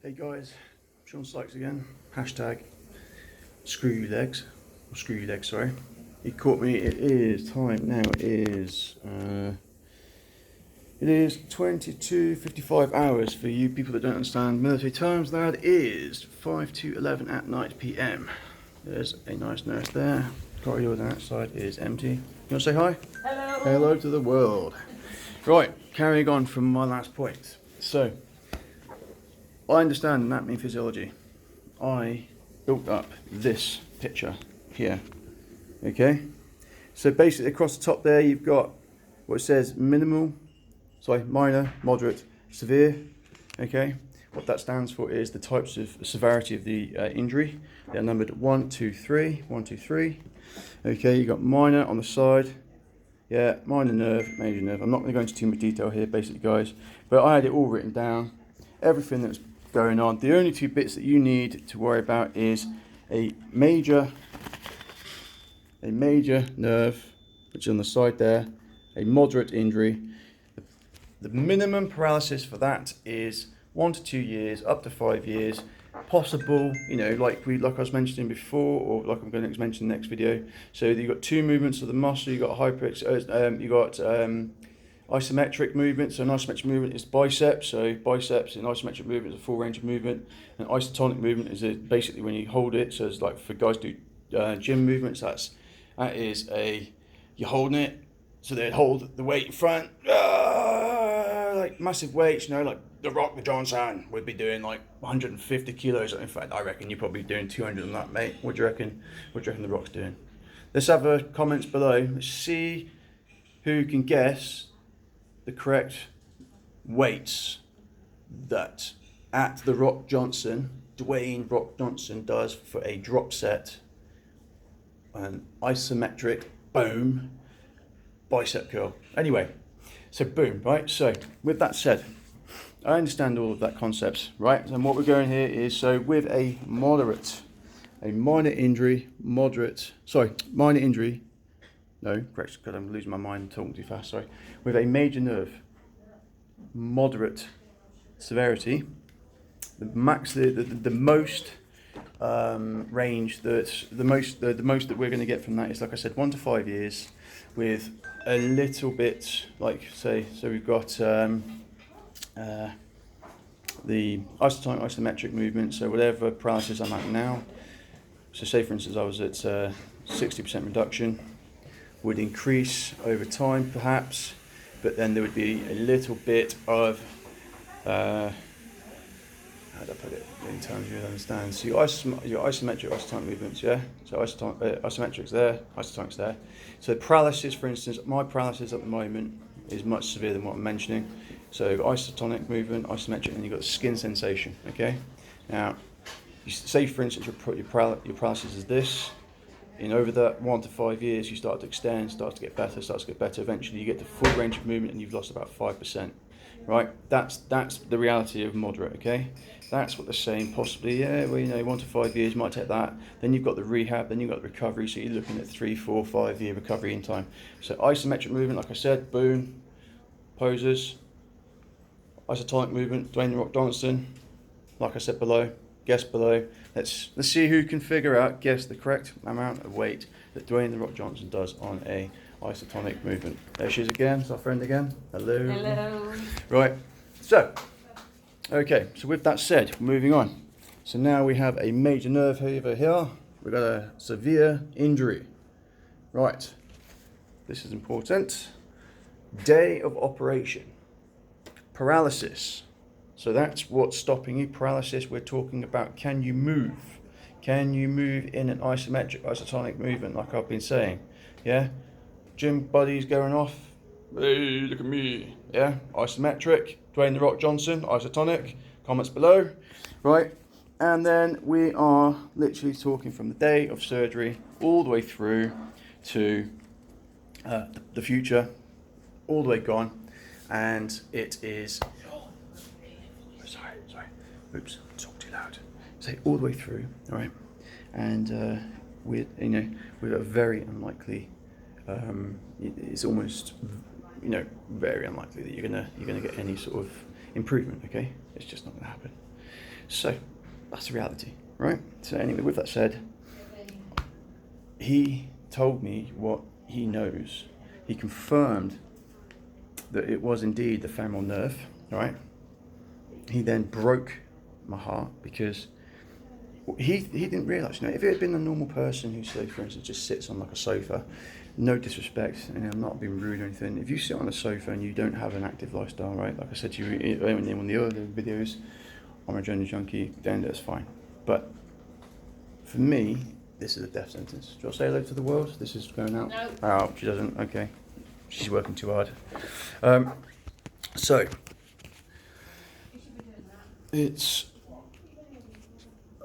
Hey guys, Sean Sykes again. Hashtag screw you legs, or screw you legs, sorry. You caught me. It is time now. It is 22:55 hours for you people that don't understand military terms. That is 5 to 11 at night PM. There's a nice nurse there. Corridor on that side is empty. You want to say hi? Hello. Hello to the world. Right, carrying on from my last point. So, I understand anatomy and physiology. I built up this picture here. Okay? So basically across the top there you've got what it says minor, moderate, severe. Okay? What that stands for is the types of severity of the injury. They're numbered 1, 2, 3, 1, 2, 3. Okay, you've got minor on the side. Yeah, minor nerve, major nerve. I'm not going to go into too much detail here, basically, guys. But I had it all written down. Everything that's going on. The only two bits that you need to worry about is a major nerve, which is on the side there, a moderate injury. The minimum paralysis for that is 1 to 2 years, up to 5 years. Possible, like I was mentioning before, or like I'm going to mention in the next video. So you've got two movements of the muscle. You've got isometric movement. So an isometric movement is biceps. So biceps in isometric movement is a full range of movement. And isotonic movement is basically when you hold it. So it's like for guys who do gym movements. You're holding it. So they hold the weight in front, like massive weights. Like The Rock, the Johnson would be doing like 150 kilos. In fact, I reckon you're probably doing 200 on that, mate. What do you reckon? What do you reckon The Rock's doing? Let's have comments below. Let's see who can guess the correct weights that Dwayne Rock Johnson does for a drop set, an isometric, boom, bicep curl. Anyway, so boom, right? So with that said, I understand all of that concepts, right? And what we're going here is, so with a minor injury, no, correct, because I'm losing my mind talking too fast, sorry. With a major nerve, moderate severity, the most range the most that we're going to get from that is, like I said, 1 to 5 years, with a little bit, like so we've got the isotonic isometric movement, so whatever paralysis I'm at now, so say for instance I was at 60% reduction, would increase over time perhaps, but then there would be a little bit of how do I put it in terms you understand? So your isometric isotonic movements, yeah? So isometric's there, isotonic's there. So paralysis, for instance, my paralysis at the moment is much severe than what I'm mentioning. So isotonic movement, isometric, and you've got skin sensation, okay? Now, you say for instance your paralysis is this, and over that 1 to 5 years you start to extend, starts to get better, eventually you get to full range of movement and you've lost about 5%, right? That's the reality of moderate, okay? That's what they're saying, possibly, yeah, well, 1 to 5 years, you might take that, then you've got the rehab, then you've got the recovery, so you're looking at 3, 4, 5 year recovery in time. So isometric movement, like I said, boom, poses, isotonic movement, Dwayne The Rock Johnson, like I said below, guess below. Let's see who can guess the correct amount of weight that Dwayne The Rock Johnson does on a isotonic movement. There she is again, it's our friend again. Hello. Hello. Right, so, okay, so with that said, moving on. So now we have a major nerve over here. We've got a severe injury. Right, this is important. Day of operation. Paralysis. So that's what's stopping you. Paralysis, we're talking about, can you move? Can you move in an isometric, isotonic movement, like I've been saying? Yeah? Gym buddies going off. Hey, look at me. Yeah? Isometric, Dwayne The Rock Johnson, isotonic. Comments below. Right? And then we are literally talking from the day of surgery all the way through to the future, all the way gone. And it is... Sorry. Oops, talk too loud. Say all the way through, all right? And with a very unlikely, it's almost, very unlikely that you're gonna get any sort of improvement. Okay, it's just not gonna happen. So that's the reality, right? So anyway, with that said, he told me what he knows. He confirmed that it was indeed the femoral nerve, right? He then broke my heart because he didn't realise, if it had been a normal person who, say, for instance, just sits on like a sofa, no disrespect, and I'm not being rude or anything, if you sit on a sofa and you don't have an active lifestyle, right, like I said to you in one of the other videos, I'm a journey junkie, then that's fine. But for me, this is a death sentence. Do you want to say hello to the world? This is going out? No. Oh, she doesn't, okay. She's working too hard. So, it's...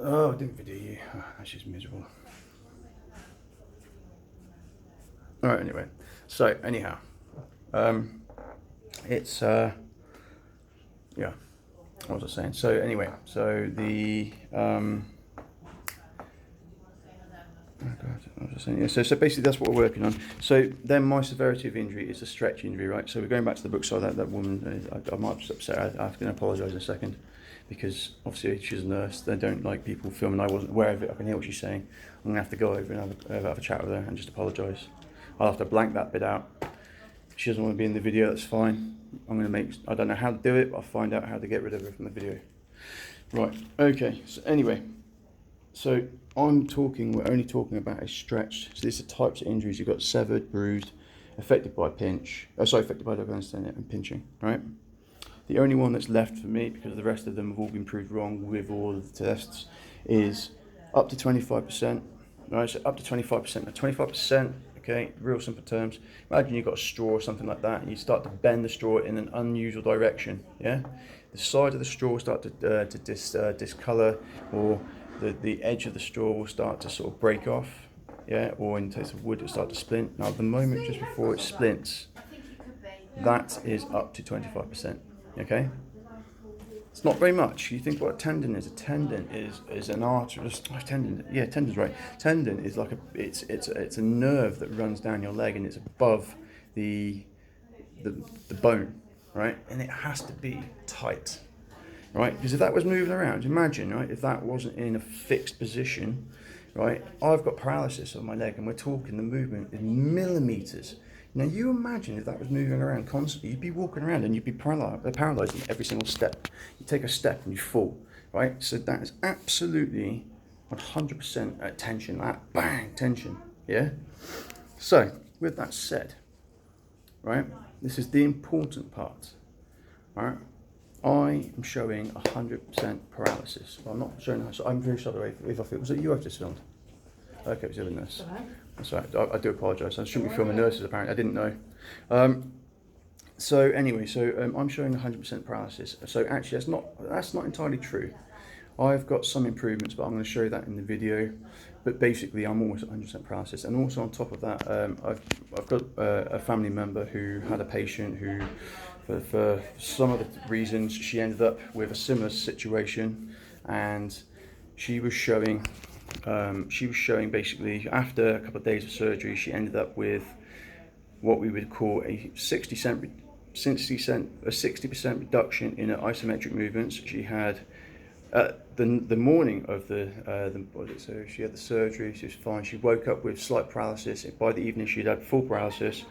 Oh, I didn't video you. Oh, that's just miserable. Alright, anyway. So, anyhow. It's, yeah. What was I saying? So, anyway. So, the, oh God, what was I saying? Yeah, so basically that's what we're working on. So then my severity of injury is a stretch injury, right? So we're going back to the book. So that woman, I might be upset. I have to apologise in a second, because obviously she's a nurse. They don't like people filming. I wasn't aware of it. I can hear what she's saying. I'm gonna have to go over and have a chat with her and just apologise. I'll have to blank that bit out. If she doesn't want to be in the video, that's fine. I don't know how to do it, but I'll find out how to get rid of her from the video. Right, okay, so anyway. So we're only talking about a stretch. So these are types of injuries. You've got severed, bruised, affected by affected by and pinching, right? The only one that's left for me, because the rest of them have all been proved wrong with all of the tests, is up to 25%, right? So up to 25%. Now 25%, okay, real simple terms. Imagine you've got a straw or something like that, and you start to bend the straw in an unusual direction, yeah? The side of the straw will start to discolour, or the edge of the straw will start to sort of break off, yeah, or in case of wood it'll start to splint. Now the moment just before it splints, that is up to 25%, okay? It's not very much. You think what a tendon is. A tendon is an artery. Tendon, yeah, tendon's right. Tendon is like it's a nerve that runs down your leg, and it's above the bone, right? And it has to be tight, right? Because if that was moving around, imagine, right, if that wasn't in a fixed position, right? I've got paralysis on my leg, and we're talking the movement is millimeters. Now you imagine if that was moving around constantly, you'd be walking around and you'd be paralyzed in every single step. You take a step and you fall, right? So that is absolutely 100% at tension, that bang, tension, yeah? So, with that said, right, this is the important part, right? I am showing 100% paralysis. Well, I'm not showing that, so I'm very sorry if I feel, was it you I've just filmed? Okay, it was the other nurse. That's right, I do apologise. I shouldn't be filming nurses apparently, I didn't know. So anyway, I'm showing 100% paralysis. So actually that's not entirely true. I've got some improvements, but I'm going to show you that in the video. But basically I'm almost 100% paralysis. And also on top of that, I've got a family member who had a patient who, for some of the reasons, she ended up with a similar situation, and she was showing basically after a couple of days of surgery, she ended up with what we would call a 60% reduction in her isometric movements. She had the morning of so she had the surgery, she was fine. She woke up with slight paralysis. By the evening she had full paralysis.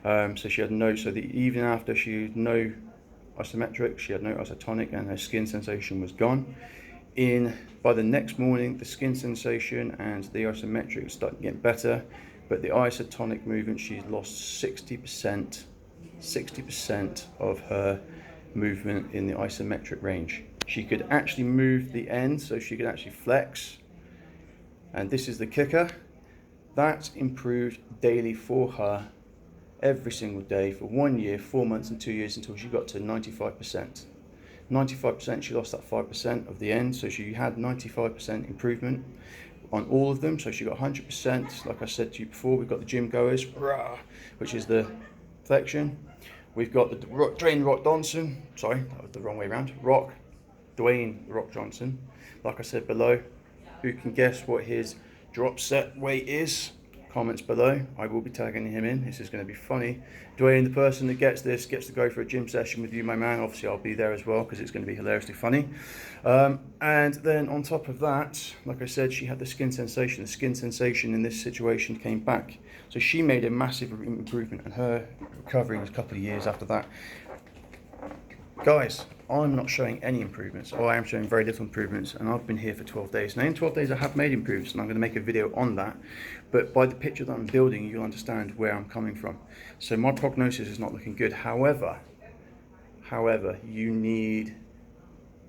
So she had the evening after, she had no isometric, she had no isotonic, and her skin sensation was gone. By the next morning, the skin sensation and the isometric started getting better, but the isotonic movement, she's lost 60% of her movement in the isometric range. She could actually move the end, so she could actually flex. And this is the kicker. That improved daily for her every single day for 1 year, 4 months, and 2 years, until she got to 95%. 95%, she lost that 5% of the end, so she had 95% improvement on all of them. So she got 100%. Like I said to you before, we've got the gym goers, which is the flexion. We've got the Dwayne the Rock Johnson. Sorry, that was the wrong way around. Dwayne the Rock Johnson. Like I said below, who can guess what his drop set weight is? comments below. I will be tagging him in. This is going to be funny. Dwayne, the person that gets this, gets to go for a gym session with you, my man. Obviously, I'll be there as well because it's going to be hilariously funny. And then on top of that, like I said, she had the skin sensation. The skin sensation in this situation came back. So she made a massive improvement, and her recovery was a couple of years after that. Guys, I'm not showing any improvements, or I am showing very little improvements, and I've been here for 12 days. Now in 12 days I have made improvements, and I'm going to make a video on that, but by the picture that I'm building, you'll understand where I'm coming from. So my prognosis is not looking good. However, you need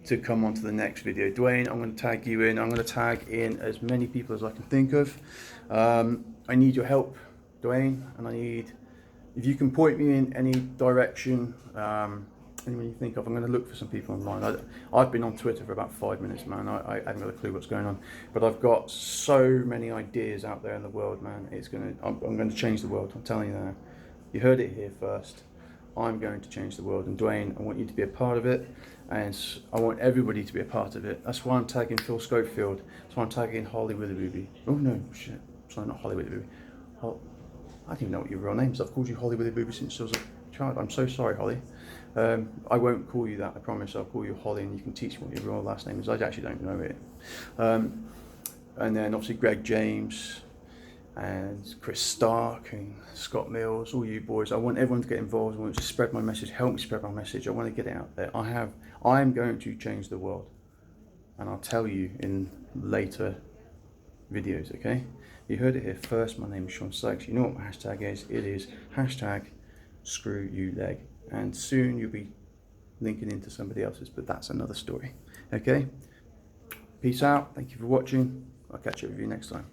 to come on to the next video. Dwayne, I'm going to tag you in. I'm going to tag in as many people as I can think of. I need your help, Dwayne, and I need, if you can point me in any direction, anyone you think of. I'm going to look for some people online. I've been on Twitter for about 5 minutes, man. I haven't got a clue what's going on, but I've got so many ideas out there in the world, man. I'm going to change the world. I'm telling you now. You heard it here first. I'm going to change the world, and Dwayne, I want you to be a part of it, and I want everybody to be a part of it. That's why I'm tagging Phil Schofield. That's why I'm tagging Holly Willy Booby. Oh no, shit. Sorry, not Holly Willy Booby. I don't even know what your real name is. I've called you Holly Willy Booby since I was a child. I'm so sorry, Holly. I won't call you that, I promise. I'll call you Holly, and you can teach me what your real last name is. I actually don't know it. And then obviously Greg James and Chris Stark and Scott Mills, all you boys. I want everyone to get involved. I want to spread my message, help me spread my message. I want to get it out there. I'm going to change the world, and I'll tell you in later videos, okay? You heard it here first. My name is Sean Sykes. You know what my hashtag is. It is #ScrewYouLeg. And soon you'll be linking into somebody else's, but that's another story. Okay? Peace out. Thank you for watching. I'll catch up with you next time.